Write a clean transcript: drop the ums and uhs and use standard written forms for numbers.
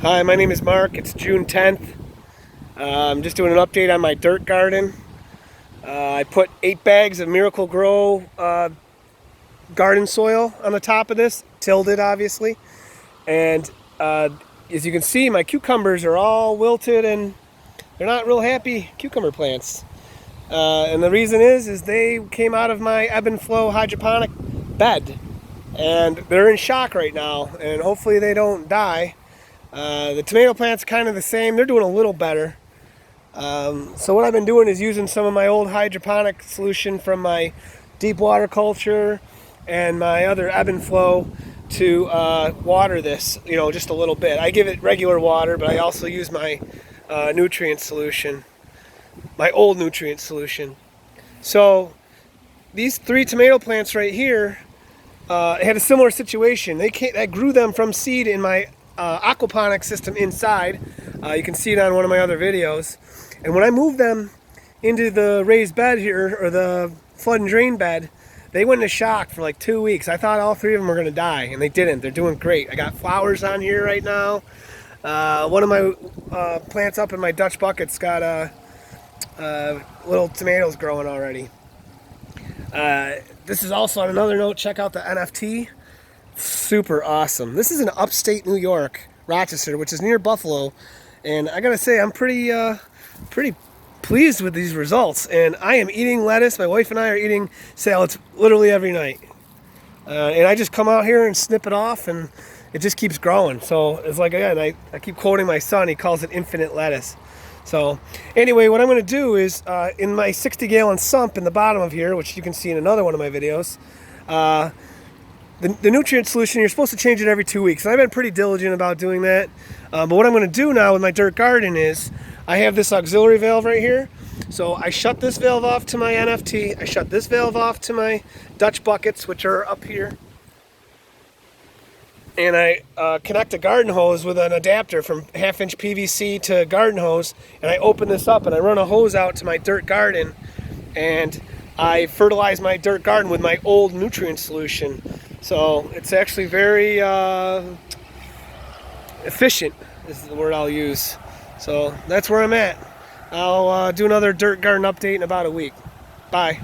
Hi, my name is Mark. It's June 10th. I'm just doing an update on my dirt garden. I put 8 bags of Miracle Grow garden soil on the top of this, tilled it obviously. And as you can see, my cucumbers are all wilted and they're not real happy cucumber plants. And the reason is they came out of my ebb and flow hydroponic bed. And they're in shock right now, and hopefully they don't die. The tomato plant's kind of the same. They're doing a little better. So what I've been doing is using some of my old hydroponic solution from my deep water culture and my other ebb and flow to water this, just a little bit. I give it regular water, but I also use my nutrient solution, my old nutrient solution. So these 3 tomato plants right here had a similar situation. I grew them from seed in my aquaponic system inside. You can see it on one of my other videos. And when I moved them into the raised bed here, or the flood and drain bed, they went into shock for like 2 weeks. I thought all 3 of them were going to die, and they didn't. They're doing great. I got flowers on here right now. One of my plants up in my Dutch bucket's got little tomatoes growing already. This is also, on another note, check out the NFT. Super awesome. This is in upstate New York, Rochester, which is near Buffalo, and I gotta say I'm pretty pleased with these results. And I am eating lettuce. My wife and I are eating salads literally every night, and I just come out here and snip it off, and it just keeps growing. So it's like, again, I keep quoting my son. He calls it infinite lettuce. So anyway, what I'm going to do is in my 60-gallon sump in the bottom of here, which you can see in another one of my videos, the nutrient solution, you're supposed to change it every 2 weeks. And I've been pretty diligent about doing that. But what I'm going to do now with my dirt garden is I have this auxiliary valve right here. So I shut this valve off to my NFT. I shut this valve off to my Dutch buckets, which are up here. And I connect a garden hose with an adapter from 1/2-inch PVC to garden hose, and I open this up and I run a hose out to my dirt garden, and I fertilize my dirt garden with my old nutrient solution. So it's actually very efficient, is the word I'll use. So that's where I'm at. I'll do another dirt garden update in about a week. Bye.